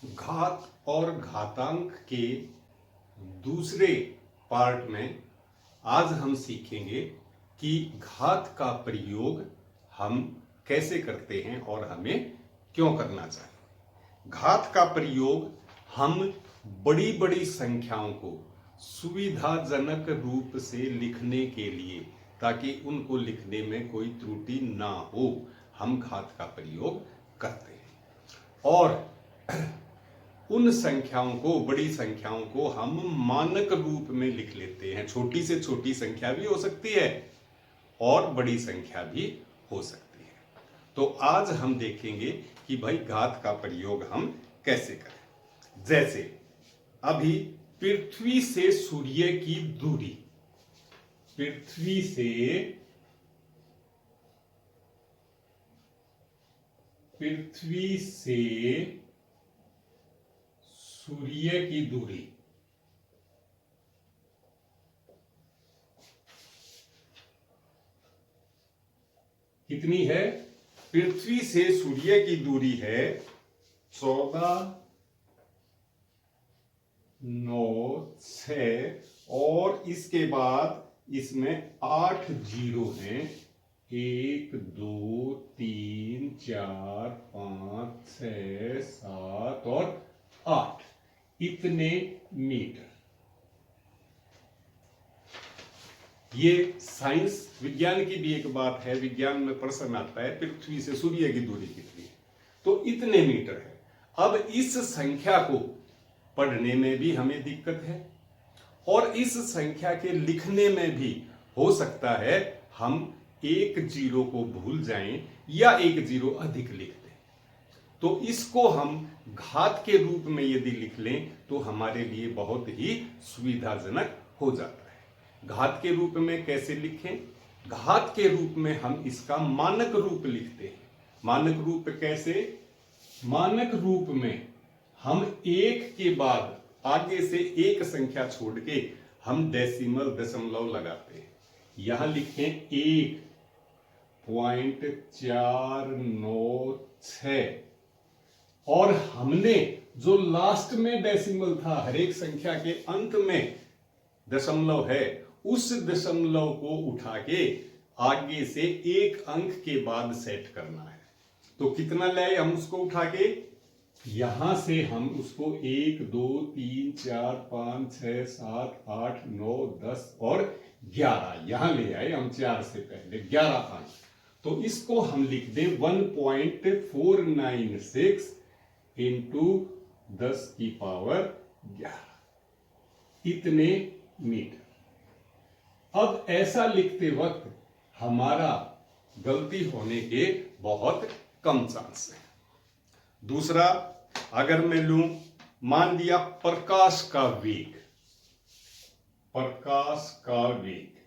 घात और घातांक के दूसरे पार्ट में आज हम सीखेंगे कि घात का प्रयोग हम कैसे करते हैं और हमें क्यों करना चाहिए। घात का प्रयोग हम बड़ी बड़ी संख्याओं को सुविधाजनक रूप से लिखने के लिए, ताकि उनको लिखने में कोई त्रुटि ना हो, हम घात का प्रयोग करते हैं। और उन संख्याओं को, बड़ी संख्याओं को हम मानक रूप में लिख लेते हैं। छोटी से छोटी संख्या भी हो सकती है और बड़ी संख्या भी हो सकती है। तो आज हम देखेंगे कि भाई घात का प्रयोग हम कैसे करें। जैसे अभी पृथ्वी से सूर्य की दूरी, पृथ्वी से सूर्य की दूरी कितनी है? पृथ्वी से सूर्य की दूरी है 14,9,6 और इसके बाद इसमें 8 जीरो हैं। 1 2 3 4 5 6 7 और 8 इतने मीटर। ये साइंस विज्ञान की भी एक बात है। विज्ञान में प्रश्न आता है पृथ्वी से सूर्य की दूरी कितनी है, तो इतने मीटर है। अब इस संख्या को पढ़ने में भी हमें दिक्कत है और इस संख्या के लिखने में भी हो सकता है हम एक जीरो को भूल जाएं या एक जीरो अधिक लिख दें। तो इसको हम घात के रूप में यदि लिख लें तो हमारे लिए बहुत ही सुविधाजनक हो जाता है। घात के रूप में कैसे लिखें? घात के रूप में हम इसका मानक रूप लिखते हैं। मानक रूप कैसे? मानक रूप में हम एक के बाद आगे से एक संख्या छोड़ के हम डेसिमल दशमलव लगाते हैं। यहां लिखें 1.496 और हमने जो लास्ट में डेसिमल था, हर एक संख्या के अंत में दशमलव है, उस दशमलव को उठा के आगे से एक अंक के बाद सेट करना है। तो कितना लाए हम उसको उठा के? यहां से हम उसको 1 2 3 4 5 6 7 8 9 10 और 11 यहां ले आए हम। 4 से पहले 11 अंक, तो इसको हम लिख दें 1.496 इंटू 10 की पावर 11 इतने मीटर। अब ऐसा लिखते वक्त हमारा गलती होने के बहुत कम चांस है। दूसरा, अगर मैं लूं, मान लिया प्रकाश का वेग, प्रकाश का वेग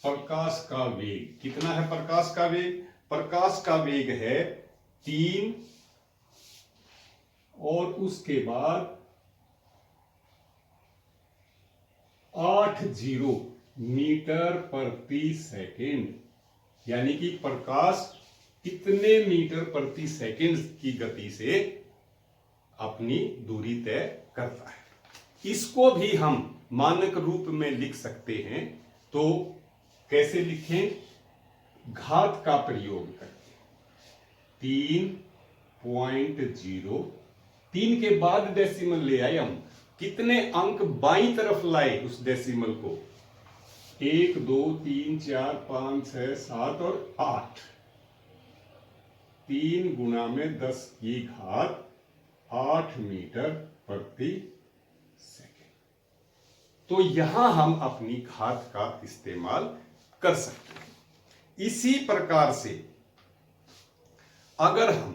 प्रकाश का वेग कितना है? प्रकाश का वेग, प्रकाश का वेग है 3 और उसके बाद 8 जीरो मीटर प्रति सेकेंड, यानी कि प्रकाश कितने मीटर प्रति सेकेंड की गति से अपनी दूरी तय करता है। इसको भी हम मानक रूप में लिख सकते हैं। तो कैसे लिखें? घात का प्रयोग करके 3.0, 3 के बाद डेसिमल ले आए हम। कितने अंक बाईं तरफ लाए उस डेसिमल को? 1 2 3 4 5 6 7 और 8। 3 गुणा में 10 की घात 8 मीटर प्रति सेकेंड। तो यहां हम अपनी घात का इस्तेमाल कर सकते हैं। इसी प्रकार से अगर हम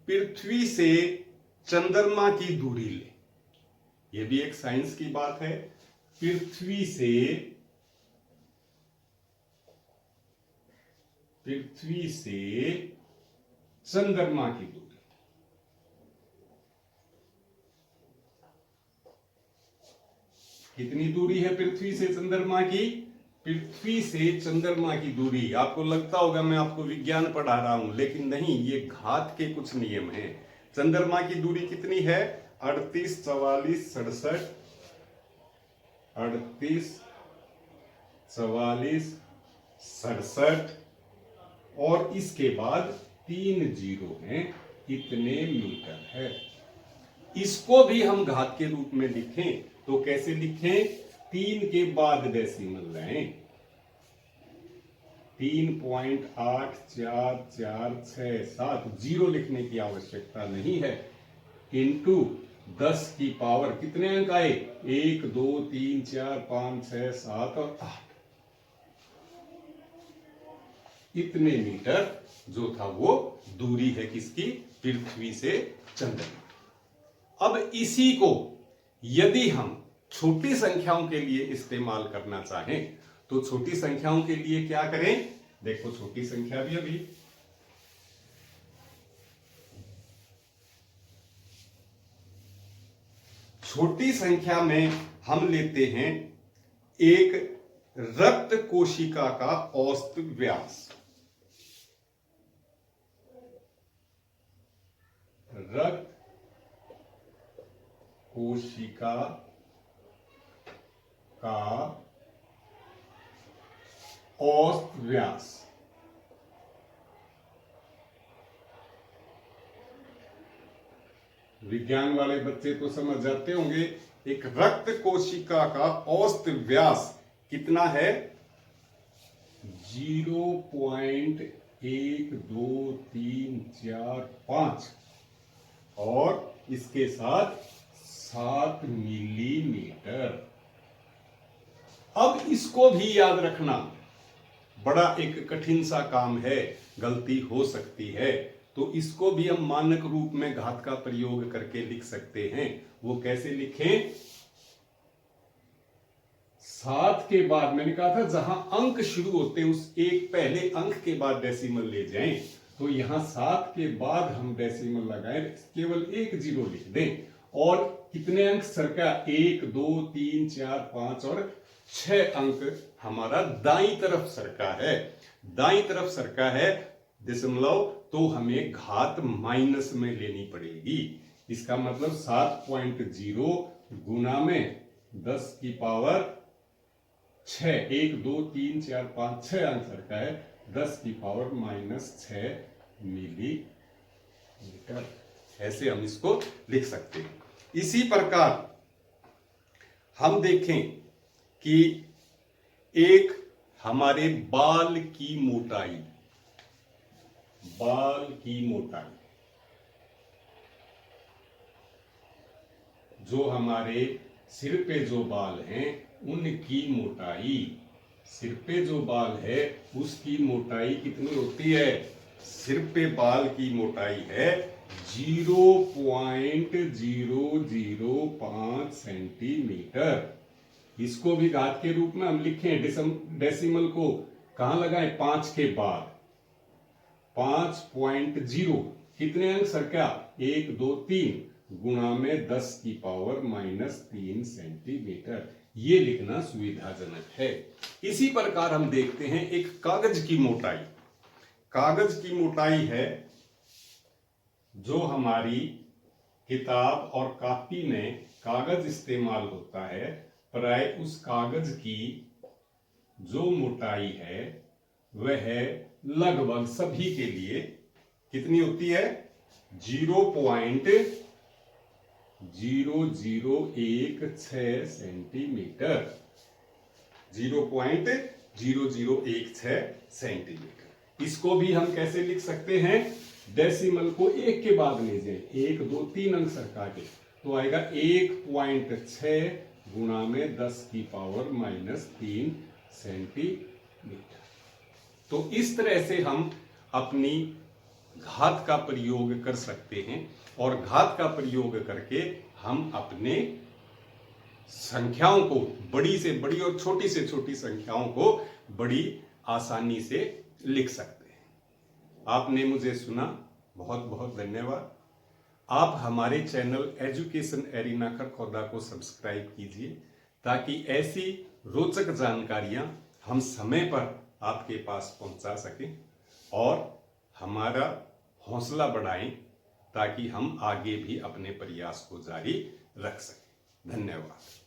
पृथ्वी से चंद्रमा की दूरी लें, यह भी एक साइंस की बात है। पृथ्वी से चंद्रमा की दूरी कितनी दूरी है? पृथ्वी से चंद्रमा की, पृथ्वी से चंद्रमा की दूरी, आपको लगता होगा मैं आपको विज्ञान पढ़ा रहा हूं, लेकिन नहीं, ये घात के कुछ नियम हैं। चंद्रमा की दूरी कितनी है? 38, 44, 67, 38, 44, 67 और इसके बाद 3 जीरो हैं, इतने मीटर है। इसको भी हम घात के रूप में लिखें तो कैसे लिखें? 3 के बाद डेसिमल लें, 3.8446, जीरो लिखने की आवश्यकता नहीं है, इंटू 10 की पावर, कितने अंक आए? 1 2 3 4 5 6 7 और 8, इतने मीटर जो था वो दूरी है किसकी? पृथ्वी से चंद्रमा। अब इसी को यदि हम छोटी संख्याओं के लिए इस्तेमाल करना चाहें तो छोटी संख्याओं के लिए क्या करें? देखो छोटी संख्या भी अभी छोटी संख्या में हम लेते हैं एक रक्त कोशिका का औसत व्यास। रक्त कोशिका का औसत व्यास। विज्ञान वाले बच्चे तो समझ जाते होंगे, एक रक्त कोशिका का औसत व्यास कितना है? 0.1234 और इसके साथ 7 मिलीमीटर। अब इसको भी याद रखना बड़ा एक कठिन सा काम है, गलती हो सकती है, तो इसको भी हम मानक रूप में घात का प्रयोग करके लिख सकते हैं। वो कैसे लिखें? 7 के बाद, मैंने कहा था जहां अंक शुरू होते हैं उस एक पहले अंक के बाद डेसिमल ले जाएं, तो यहां 7 के बाद हम डेसिमल लगाएं, केवल एक जीरो लिख दें और कितने अंक सरका? 1 2 3 4 5 और 6 अंक हमारा दाईं तरफ सरका है। दाईं तरफ सरका है दशमलव, तो हमें घात माइनस में लेनी पड़ेगी। इसका मतलब 7.0 गुना में 10 की पावर 6, 1 2 3 4 5 6 अंक सरका है, 10 की पावर -6 मिलीमीटर। ऐसे हम इसको लिख सकते हैं। इसी प्रकार हम देखें कि एक हमारे बाल की मोटाई, जो हमारे सिर पे जो बाल हैं उनकी मोटाई, सिर पे जो बाल है उसकी मोटाई कितनी होती है? सिर पे बाल की मोटाई है 0.005 सेंटीमीटर। इसको भी घात के रूप में हम लिखें, डेसिमल को कहां लगाएं? 5 के बाद 5.0, कितने अंक सरका? 1 2 3 गुणा में 10 की पावर -3 सेंटीमीटर। ये लिखना सुविधाजनक है। इसी प्रकार हम देखते हैं एक कागज की मोटाई। कागज की मोटाई है जो हमारी किताब और कॉपी में कागज इस्तेमाल होता है, प्राय उस कागज की जो मोटाई है वह लगभग सभी के लिए कितनी होती है? 0.0016 सेंटीमीटर। 0.0016 सेंटीमीटर। इसको भी हम कैसे लिख सकते हैं? डेसिमल को एक के बाद ले जाए, 1 2 3 अंक सरका के, तो आएगा 1.6 गुणा में 10 की पावर -3 सेंटीमीटर। तो इस तरह से हम अपनी घात का प्रयोग कर सकते हैं और घात का प्रयोग करके हम अपने संख्याओं को, बड़ी से बड़ी और छोटी से छोटी संख्याओं को बड़ी आसानी से लिख सकते हैं। आपने मुझे सुना, बहुत बहुत धन्यवाद। आप हमारे चैनल एजुकेशन एरिना खरखोदा को सब्सक्राइब कीजिए ताकि ऐसी रोचक जानकारियां हम समय पर आपके पास पहुंचा सकें और हमारा हौसला बढ़ाएं ताकि हम आगे भी अपने प्रयास को जारी रख सकें। धन्यवाद।